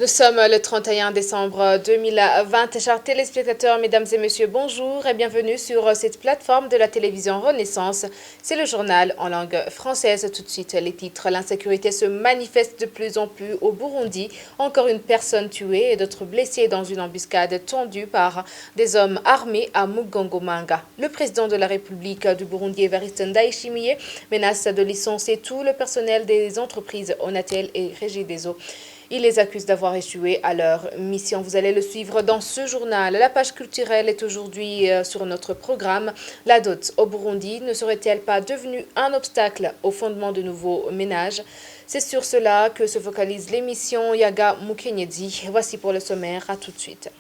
Nous sommes le 31 décembre 2020. Chers téléspectateurs, mesdames et messieurs, bonjour et bienvenue sur cette plateforme de la télévision Renaissance. C'est le journal en langue française. Tout de suite, les titres. L'insécurité se manifeste de plus en plus au Burundi. Encore une personne tuée et d'autres blessés dans une embuscade tendue par des hommes armés à Mugongomanga. Le président de la République du Burundi, Evariste Ndayishimiye, menace de licencier tout le personnel des entreprises Onatel et Regideso. Il les accuse d'avoir échoué à leur mission. Vous allez le suivre dans ce journal. La page culturelle est aujourd'hui sur notre programme. La dot au Burundi ne serait-elle pas devenue un obstacle au fondement de nouveaux ménages? C'est sur cela que se focalise l'émission Yaga Mukenyezi. Voici pour le sommaire. À tout de suite.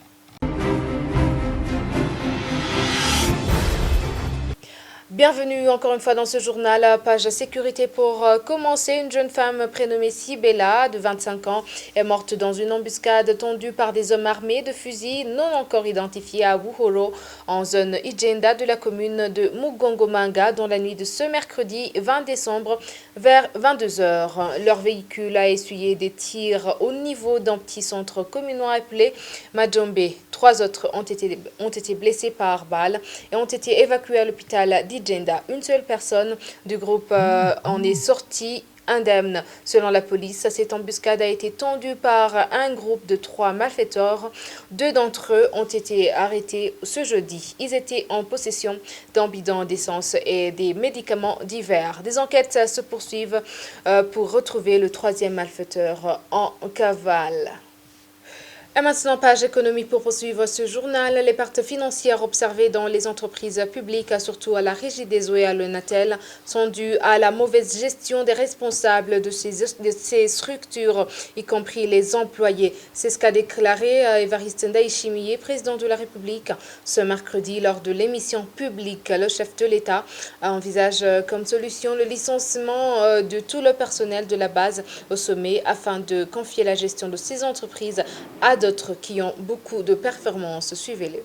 Bienvenue encore une fois dans ce journal, page sécurité pour commencer. Une jeune femme prénommée Sibella, de 25 ans, est morte dans une embuscade tendue par des hommes armés de fusils non encore identifiés à Wuhoro, en zone Ijenda de la commune de Mugongomanga, dans la nuit de ce mercredi 20 décembre vers 22 heures. Leur véhicule a essuyé des tirs au niveau d'un petit centre communal appelé Majombe. 3 autres ont été blessés par balle et ont été évacués à l'hôpital d'Ijenda. Une seule personne du groupe en est sortie indemne. Selon la police, cette embuscade a été tendue par un groupe de 3 malfaiteurs. 2 d'entre eux ont été arrêtés ce jeudi. Ils étaient en possession d'un bidon d'essence et des médicaments divers. Des enquêtes se poursuivent pour retrouver le 3e malfaiteur en cavale. Et maintenant, page économie pour poursuivre ce journal. Les pertes financières observées dans les entreprises publiques, surtout à la Regideso et à l'Onatel, sont dues à la mauvaise gestion des responsables de ces structures, y compris les employés. C'est ce qu'a déclaré Evariste Ndayishimiye, président de la République, ce mercredi lors de l'émission publique. Le chef de l'État envisage comme solution le licenciement de tout le personnel de la base au sommet afin de confier la gestion de ces entreprises à d'autres qui ont beaucoup de performances. Suivez-les.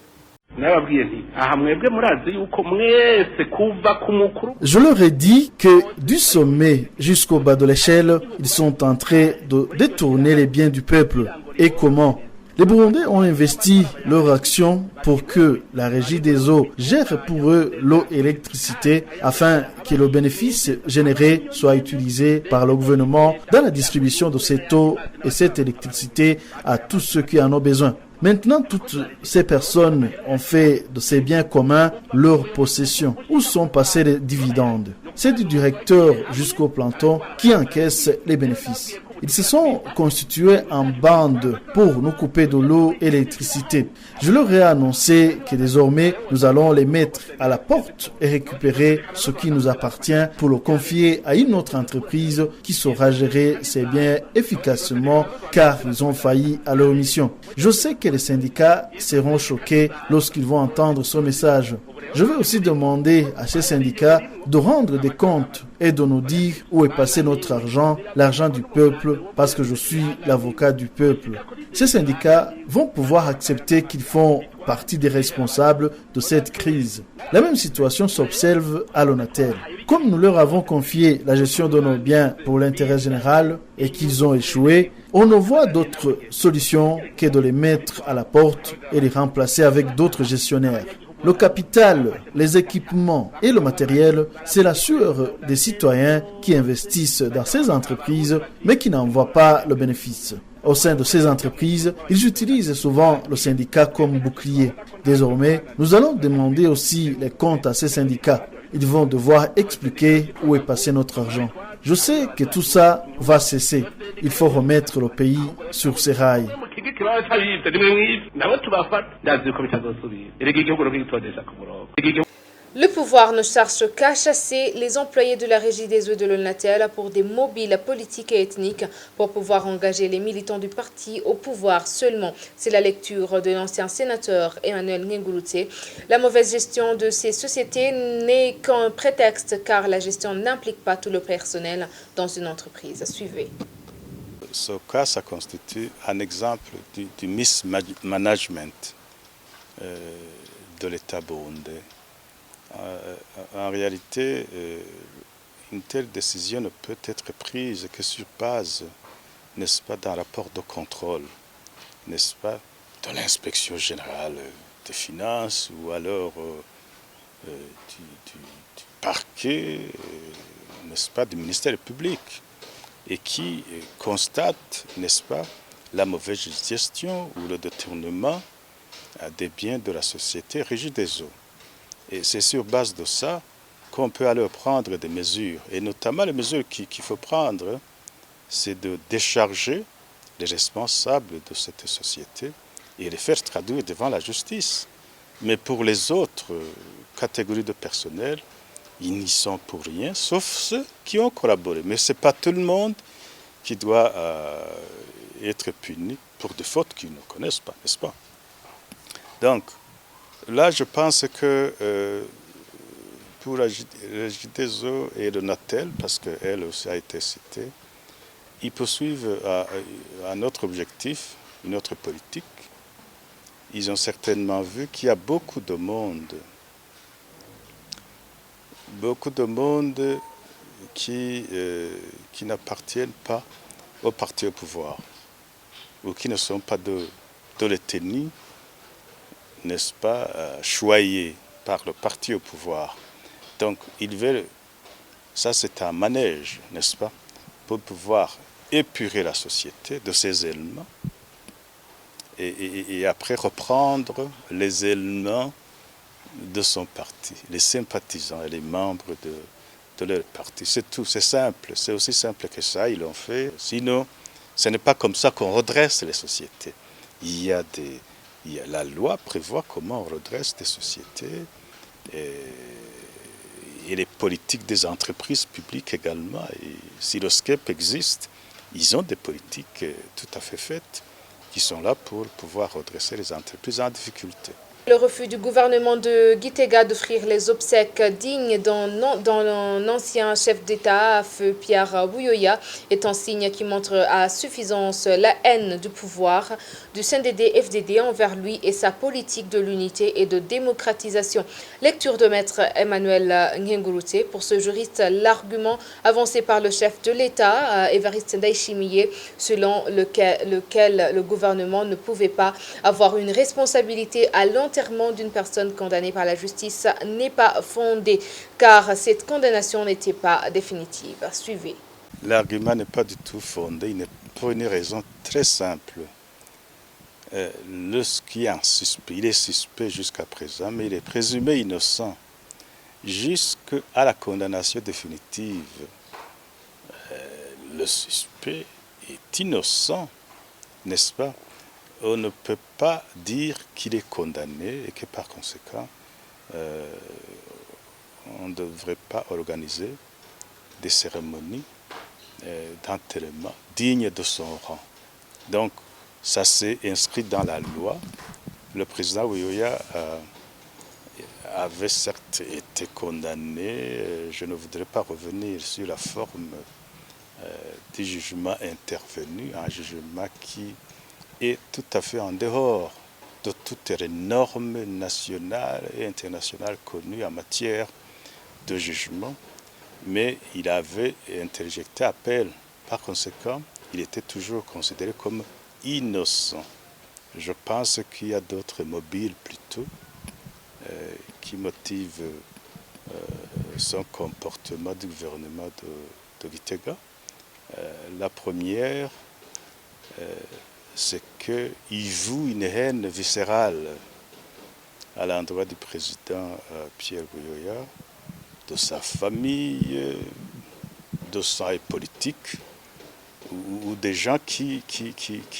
Je leur ai dit que du sommet jusqu'au bas de l'échelle, ils sont en train de détourner les biens du peuple. Et comment? Les Burundais ont investi leur action pour que la régie des eaux gère pour eux l'eau et l'électricité afin que le bénéfice généré soit utilisé par le gouvernement dans la distribution de cette eau et cette électricité à tous ceux qui en ont besoin. Maintenant, toutes ces personnes ont fait de ces biens communs leur possession. Où sont passés les dividendes? C'est du directeur jusqu'au planton qui encaisse les bénéfices. Ils se sont constitués en bande pour nous couper de l'eau et l'électricité. Je leur ai annoncé que désormais, nous allons les mettre à la porte et récupérer ce qui nous appartient pour le confier à une autre entreprise qui saura gérer ces biens efficacement car ils ont failli à leur mission. Je sais que les syndicats seront choqués lorsqu'ils vont entendre ce message. Je veux aussi demander à ces syndicats de rendre des comptes et de nous dire où est passé notre argent, l'argent du peuple, parce que je suis l'avocat du peuple. Ces syndicats vont pouvoir accepter qu'ils font partie des responsables de cette crise. La même situation s'observe à l'Onatel. Comme nous leur avons confié la gestion de nos biens pour l'intérêt général et qu'ils ont échoué, on ne voit d'autre solution que de les mettre à la porte et les remplacer avec d'autres gestionnaires. Le capital, les équipements et le matériel, c'est la sueur des citoyens qui investissent dans ces entreprises, mais qui n'en voient pas le bénéfice. Au sein de ces entreprises, ils utilisent souvent le syndicat comme bouclier. Désormais, nous allons demander aussi les comptes à ces syndicats. Ils vont devoir expliquer où est passé notre argent. Je sais que tout ça va cesser. Il faut remettre le pays sur ses rails. Le pouvoir ne cherche qu'à chasser les employés de la régie des eaux de l'Onatel pour des mobiles politiques et ethniques pour pouvoir engager les militants du parti au pouvoir seulement. C'est la lecture de l'ancien sénateur Emmanuel Ngengurutse. La mauvaise gestion de ces sociétés n'est qu'un prétexte car la gestion n'implique pas tout le personnel dans une entreprise. Suivez. Ce cas, ça constitue un exemple du mismanagement de l'État burundais. En réalité, une telle décision ne peut être prise que sur base, n'est-ce pas, d'un rapport de contrôle. n'est-ce pas, de l'inspection générale des finances ou alors du parquet, n'est-ce pas, du ministère public, et qui constate, n'est-ce pas, la mauvaise gestion ou le détournement des biens de la société régie des eaux. Et c'est sur base de ça qu'on peut alors prendre des mesures. Et notamment les mesures qu'il faut prendre, c'est de décharger les responsables de cette société et les faire traduire devant la justice. Mais pour les autres catégories de personnel, ils n'y sont pour rien, sauf ceux qui ont collaboré. Mais ce n'est pas tout le monde qui doit être puni pour des fautes qu'ils ne connaissent pas, n'est-ce pas? Donc, là, je pense que pour la JDESO et le Natel, parce qu'elle aussi a été citée, ils poursuivent un autre objectif, une autre politique. Ils ont certainement vu qu'il y a beaucoup de monde qui n'appartiennent pas au parti au pouvoir ou qui ne sont pas de l'ethnie, n'est-ce pas, choyés par le parti au pouvoir. Donc, ils veulent, ça c'est un manège, n'est-ce pas, pour pouvoir épurer la société de ces éléments et après reprendre les éléments de son parti, les sympathisants et les membres de leur parti. C'est tout, c'est simple, c'est aussi simple que ça, ils l'ont fait. Sinon, ce n'est pas comme ça qu'on redresse les sociétés. La loi prévoit comment on redresse des sociétés et les politiques des entreprises publiques également. Et si le SCEP existe, ils ont des politiques tout à fait faites qui sont là pour pouvoir redresser les entreprises en difficulté. Le refus du gouvernement de Gitega d'offrir les obsèques dignes d'un ancien chef d'État, feu Pierre Buyoya, est un signe qui montre à suffisance la haine du pouvoir du CNDD-FDD envers lui et sa politique de l'unité et de démocratisation. Lecture de maître Emmanuel Ngengurute. Pour ce juriste, l'argument avancé par le chef de l'État, Évariste Ndayishimiye, selon lequel le gouvernement ne pouvait pas avoir une responsabilité à l'enterrement d'une personne condamnée par la justice n'est pas fondé, car cette condamnation n'était pas définitive. Suivez. L'argument n'est pas du tout fondé, pour une raison très simple. Il est suspect jusqu'à présent, mais il est présumé innocent jusqu'à la condamnation définitive. Le suspect est innocent, n'est-ce pas? On ne peut pas dire qu'il est condamné et que par conséquent, on ne devrait pas organiser des cérémonies d'enterrement dignes de son rang. Donc, ça s'est inscrit dans la loi. Le président Buyoya avait certes été condamné. Je ne voudrais pas revenir sur la forme du jugement intervenu, un jugement qui est tout à fait en dehors de toutes les normes nationales et internationales connues en matière de jugement, mais il avait interjecté appel. Par conséquent, il était toujours considéré comme innocent. Je pense qu'il y a d'autres mobiles plutôt qui motivent son comportement du gouvernement de Gitega. La première, c'est qu'il voue une haine viscérale à l'endroit du président Pierre Buyoya, de sa famille, de sa politique, ou des gens qui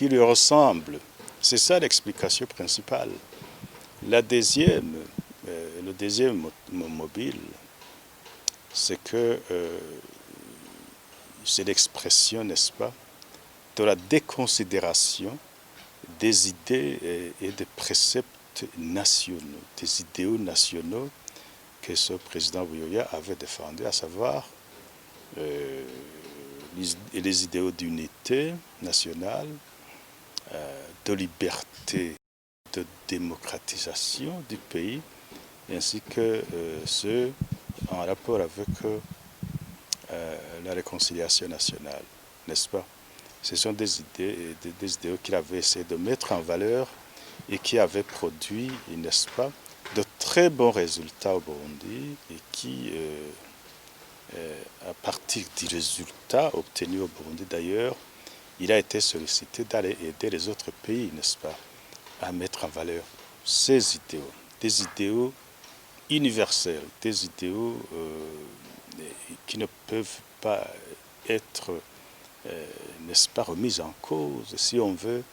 lui ressemblent. C'est ça l'explication principale. Le deuxième mobile, c'est que c'est l'expression, n'est-ce pas, de la déconsidération des idées et des préceptes nationaux, des idéaux nationaux que ce président Buyoya avait défendus, à savoir les idéaux d'unité nationale, de liberté, de démocratisation du pays, ainsi que ceux en rapport avec la réconciliation nationale, n'est-ce pas? Ce sont des idéaux qu'il avait essayé de mettre en valeur et qui avaient produit, n'est-ce pas, de très bons résultats au Burundi et qui, à partir des résultats obtenus au Burundi d'ailleurs, il a été sollicité d'aller aider les autres pays, n'est-ce pas, à mettre en valeur ces idéaux, des idéaux universels, des idéaux qui ne peuvent pas être, n'est-ce pas, remis en cause si on veut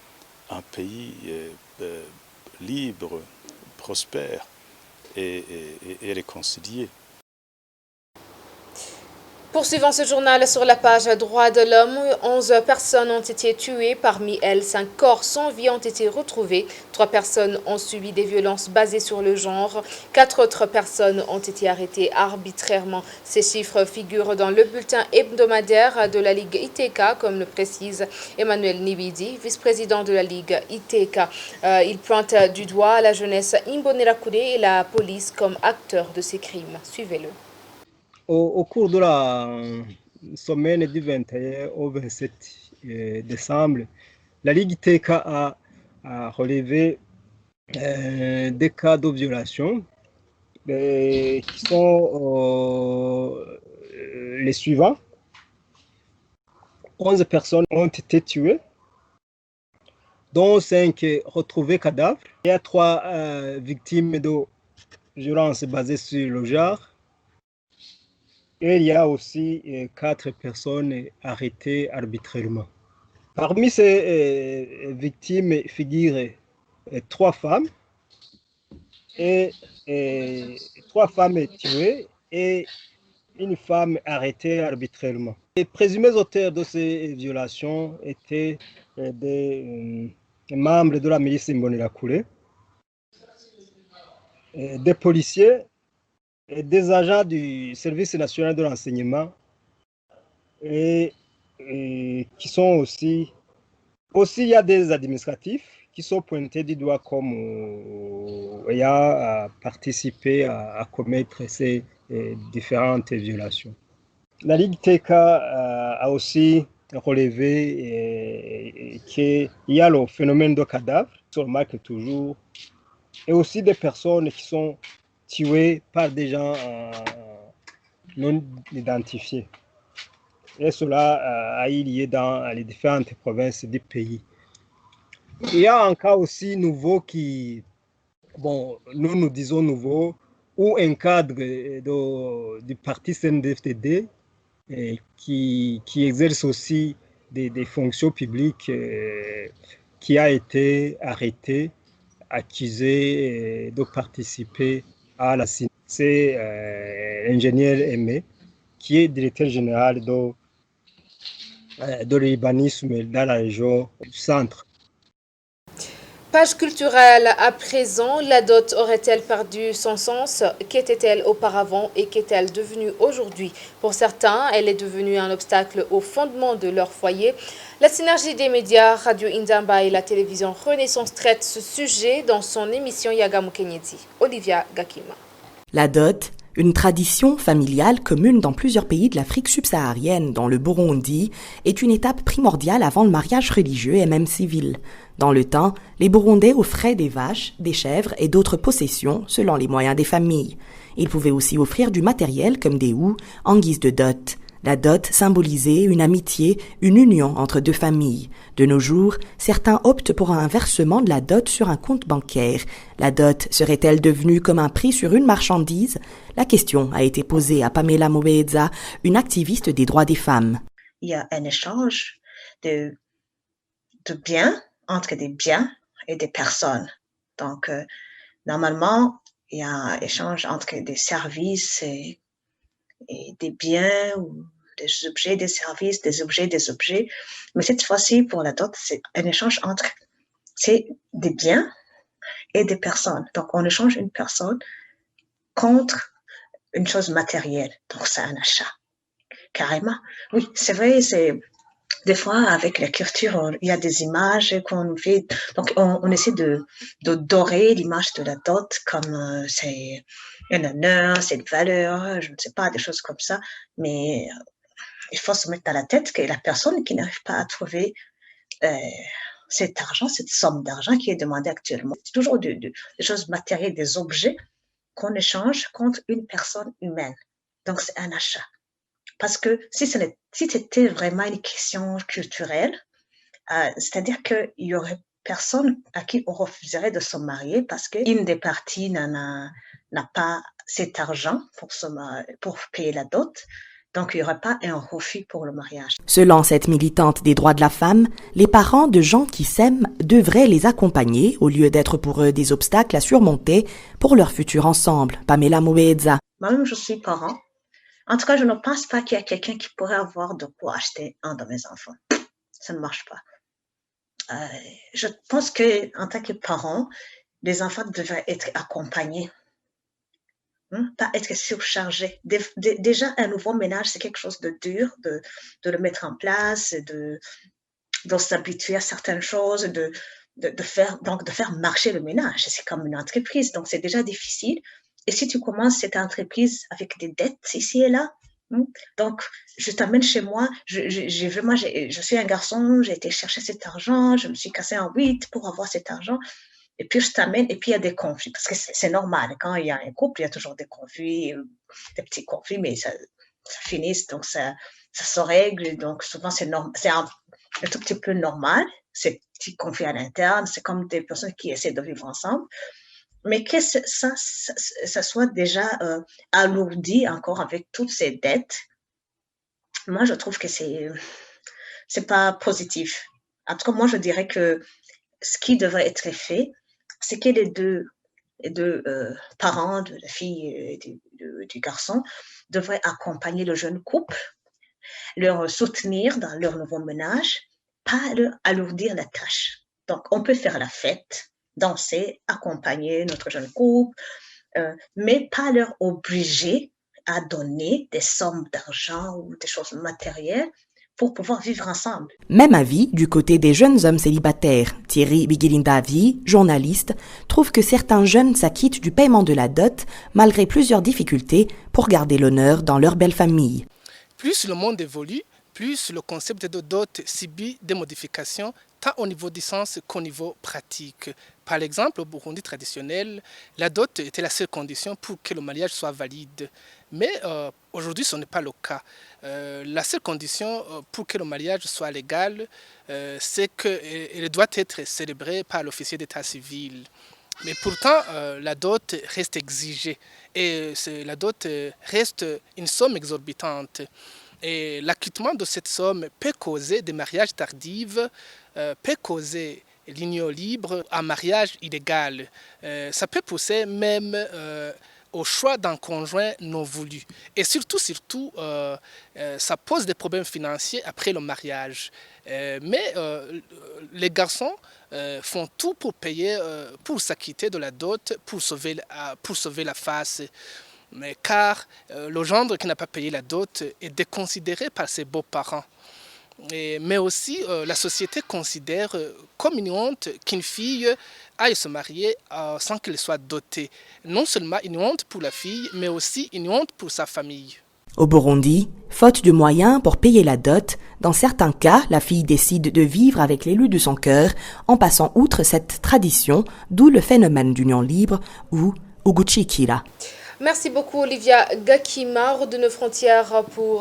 un pays libre, prospère et réconcilié. Poursuivant ce journal sur la page Droits de l'homme, 11 personnes ont été tuées. Parmi elles, 5 corps sans vie ont été retrouvés. 3 personnes ont subi des violences basées sur le genre. 4 autres personnes ont été arrêtées arbitrairement. Ces chiffres figurent dans le bulletin hebdomadaire de la Ligue ITK, comme le précise Emmanuel Nibidi, vice-président de la Ligue ITK. Il pointe du doigt la jeunesse Imbonerakure et la police comme acteurs de ces crimes. Suivez-le. Au cours de la semaine du 21 au 27 décembre, la Ligue TK a relevé des cas de violation qui sont les suivants. 11 personnes ont été tuées, dont 5 retrouvés cadavres. Il y a 3 victimes de violences basées sur le genre. Et il y a aussi 4 personnes arrêtées arbitrairement. Parmi ces victimes figurent 3 femmes et 3 femmes tuées et une femme arrêtée arbitrairement. Les présumés auteurs de ces violations étaient des membres de la milice Imbonerakure, des policiers, et des agents du service national de renseignement et qui sont aussi il y a des administratifs qui sont pointés du doigt comme ayant participé à commettre ces différentes violations. La Ligue TK a aussi relevé qu'il y a le phénomène de cadavres, on remarque toujours, et aussi des personnes qui sont tués par des gens non identifiés. Et cela a eu lieu dans les différentes provinces du pays. Il y a un cas aussi nouveau qui, nous disons nouveau, où un cadre du parti CNDD-FDD qui exerce aussi des fonctions publiques qui a été arrêté, accusé de participer à la CIN. C'est l'ingénieur Aimé, qui est directeur général de l'urbanisme dans la région du centre. Page culturelle à présent, la dot aurait-elle perdu son sens? Qu'était-elle auparavant et qu'est-elle devenue aujourd'hui? Pour certains, elle est devenue un obstacle au fondement de leur foyer. La synergie des médias, Radio Indamba et la télévision Renaissance traitent ce sujet dans son émission Yagamu Kenyeti. Olivia Gakima. La dot, une tradition familiale commune dans plusieurs pays de l'Afrique subsaharienne, dont le Burundi, est une étape primordiale avant le mariage religieux et même civil. Dans le temps, les Burundais offraient des vaches, des chèvres et d'autres possessions selon les moyens des familles. Ils pouvaient aussi offrir du matériel comme des houes en guise de dot. La dot symbolisait une amitié, une union entre deux familles. De nos jours, certains optent pour un versement de la dot sur un compte bancaire. La dot serait-elle devenue comme un prix sur une marchandise? La question a été posée à Pamela Mobeza, une activiste des droits des femmes. Il y a un échange de biens entre des biens et des personnes. Donc, normalement, il y a un échange entre des services et des biens ou des objets, des services, des objets. Mais cette fois-ci, pour la dot, c'est un échange entre des biens et des personnes. Donc, on échange une personne contre une chose matérielle. Donc, c'est un achat. Carrément. Oui, c'est vrai, des fois, avec la culture, il y a des images qu'on fait. Donc, on essaie de dorer l'image de la dot comme c'est un honneur, c'est une valeur, je ne sais pas, des choses comme ça. Mais il faut se mettre dans la tête que la personne qui n'arrive pas à trouver cet argent, cette somme d'argent qui est demandée actuellement, c'est toujours des choses matérielles, des objets qu'on échange contre une personne humaine. Donc, c'est un achat. Parce que si c'était vraiment une question culturelle, c'est-à-dire qu'il y aurait personne à qui on refuserait de se marier parce qu'une des parties n'a pas cet argent pour payer la dot. Donc, il n'y aurait pas un refus pour le mariage. Selon cette militante des droits de la femme, les parents de gens qui s'aiment devraient les accompagner au lieu d'être pour eux des obstacles à surmonter pour leur futur ensemble. Pamela Moubedza. Moi-même, je suis parent. En tout cas, je ne pense pas qu'il y a quelqu'un qui pourrait avoir de quoi acheter un de mes enfants. Ça ne marche pas. Je pense qu'en tant que parent, les enfants devraient être accompagnés. Pas être surchargé. Déjà, un nouveau ménage, c'est quelque chose de dur, de le mettre en place, de s'habituer à certaines choses, de faire marcher le ménage. C'est comme une entreprise, donc c'est déjà difficile. Et si tu commences cette entreprise avec des dettes ici et là, donc je t'amène chez moi, je suis un garçon, j'ai été chercher cet argent, je me suis cassé en 8 pour avoir cet argent. Et puis, je t'amène, et puis il y a des conflits, parce que c'est normal. Quand il y a un couple, il y a toujours des conflits, des petits conflits, mais ça finit, donc ça se règle. Donc, souvent, c'est un tout petit peu normal, ces petits conflits à l'interne. C'est comme des personnes qui essaient de vivre ensemble. Mais que ça soit déjà alourdi encore avec toutes ces dettes, moi, je trouve que c'est pas positif. En tout cas, moi, je dirais que ce qui devrait être fait, c'est que les deux parents de la fille et du garçon devraient accompagner le jeune couple, leur soutenir dans leur nouveau ménage, pas leur alourdir la tâche. Donc, on peut faire la fête, danser, accompagner notre jeune couple, mais pas leur obliger à donner des sommes d'argent ou des choses matérielles pour pouvoir vivre ensemble. Même avis du côté des jeunes hommes célibataires. Thierry Bigilindavi, journaliste, trouve que certains jeunes s'acquittent du paiement de la dot malgré plusieurs difficultés pour garder l'honneur dans leur belle famille. Plus le monde évolue, plus le concept de dot subit des modifications tant au niveau du sens qu'au niveau pratique. Par exemple, au Burundi traditionnel, la dot était la seule condition pour que le mariage soit valide. Mais aujourd'hui, ce n'est pas le cas. La seule condition pour que le mariage soit légal, c'est qu'il doit être célébré par l'officier d'état civil. Mais pourtant, la dot reste exigée et la dot reste une somme exorbitante. Et l'acquittement de cette somme peut causer des mariages tardifs, peut causer l'union libre à mariage illégal. Ça peut pousser même au choix d'un conjoint non voulu. Et surtout, ça pose des problèmes financiers après le mariage. Mais les garçons font tout pour payer, pour s'acquitter de la dot, pour sauver la face. Mais car le gendre qui n'a pas payé la dot est déconsidéré par ses beaux-parents. Mais aussi, la société considère comme une honte qu'une fille aille se marier sans qu'elle soit dotée. Non seulement une honte pour la fille, mais aussi une honte pour sa famille. Au Burundi, faute de moyens pour payer la dot, dans certains cas, la fille décide de vivre avec l'élu de son cœur en passant outre cette tradition, d'où le phénomène d'union libre ou Uguchikira. Merci beaucoup Olivia Gakima. Hors de nos frontières pour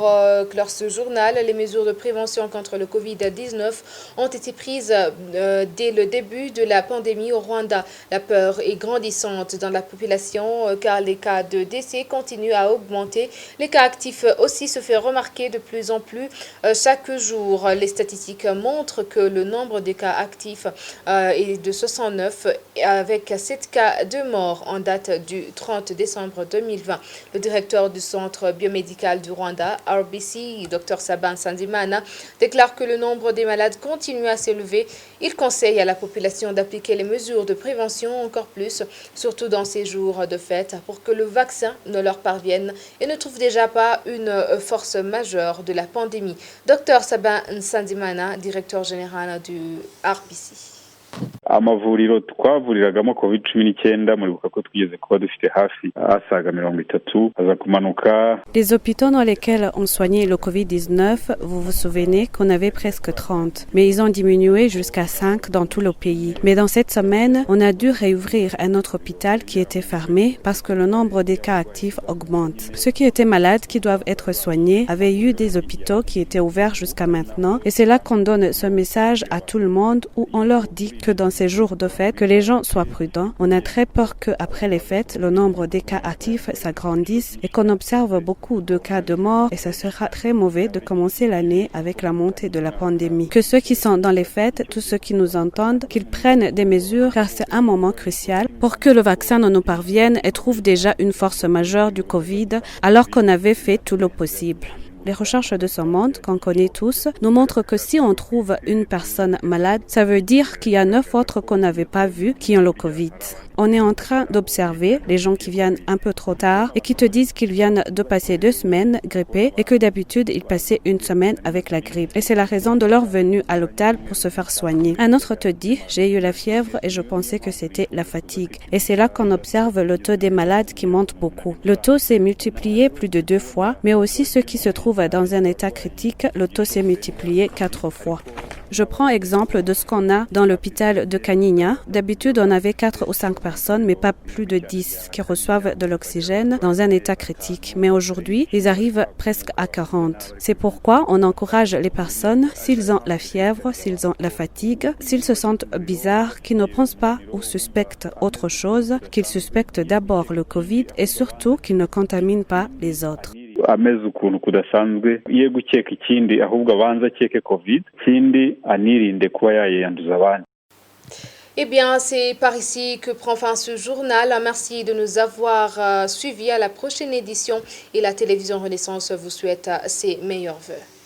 clore ce journal. Les mesures de prévention contre le Covid-19 ont été prises dès le début de la pandémie au Rwanda. La peur est grandissante dans la population car les cas de décès continuent à augmenter. Les cas actifs aussi se font remarquer de plus en plus chaque jour. Les statistiques montrent que le nombre de cas actifs est de 69 avec 7 cas de mort en date du 30 décembre 2020. Le directeur du centre biomédical du Rwanda, RBC, Dr Sabin Nsanzimana, déclare que le nombre des malades continue à s'élever. Il conseille à la population d'appliquer les mesures de prévention encore plus, surtout dans ces jours de fête, pour que le vaccin ne leur parvienne et ne trouve déjà pas une force majeure de la pandémie. Dr Sabin Nsanzimana, directeur général du RBC. amavuriro twavuriragamo covid-19 muribuka ko twigeze kuba dufite hafi asaga 30 aza kumanuka. Les hôpitaux dans lesquels on soignait le Covid-19, vous vous souvenez qu'on avait presque 30, mais ils ont diminué jusqu'à 5 dans tout le pays. Mais dans cette semaine, on a dû réouvrir un autre hôpital qui était fermé parce que le nombre des cas actifs augmente. Ceux qui étaient malades, qui doivent être soignés, avaient eu des hôpitaux qui étaient ouverts jusqu'à maintenant, et c'est là qu'on donne ce message à tout le monde où on leur dit que dans ces jours de fête, que les gens soient prudents. On a très peur qu'après les fêtes, le nombre des cas actifs s'agrandisse et qu'on observe beaucoup de cas de mort et ça sera très mauvais de commencer l'année avec la montée de la pandémie. Que ceux qui sont dans les fêtes, tous ceux qui nous entendent, qu'ils prennent des mesures car c'est un moment crucial pour que le vaccin nous parvienne et trouve déjà une force majeure du Covid alors qu'on avait fait tout le possible. Les recherches de ce monde, qu'on connaît tous, nous montrent que si on trouve une personne malade, ça veut dire qu'il y a 9 autres qu'on n'avait pas vus qui ont le Covid. On est en train d'observer les gens qui viennent un peu trop tard et qui te disent qu'ils viennent de passer 2 semaines grippés et que d'habitude ils passaient 1 semaine avec la grippe. Et c'est la raison de leur venue à l'hôpital pour se faire soigner. Un autre te dit, j'ai eu la fièvre et je pensais que c'était la fatigue. Et c'est là qu'on observe le taux des malades qui monte beaucoup. Le taux s'est multiplié plus de 2 fois, mais aussi ceux qui se trouvent dans un état critique, le taux s'est multiplié 4 fois. Je prends exemple de ce qu'on a dans l'hôpital de Canigna. D'habitude, on avait 4 ou 5 personnes, mais pas plus de 10 qui reçoivent de l'oxygène dans un état critique. Mais aujourd'hui, ils arrivent presque à 40. C'est pourquoi on encourage les personnes, s'ils ont la fièvre, s'ils ont la fatigue, s'ils se sentent bizarres, qu'ils ne pensent pas ou suspectent autre chose, qu'ils suspectent d'abord le Covid et surtout qu'ils ne contaminent pas les autres. Ameze ukuntu kudasanzwe ye gukeka ikindi ahubwo abanza akeke covid ikindi anirinde kuba yayanduza abandi. Eh bien, c'est par ici que prend fin ce journal. Merci de nous avoir suivis. À la prochaine édition et la télévision Renaissance vous souhaite ses meilleurs vœux.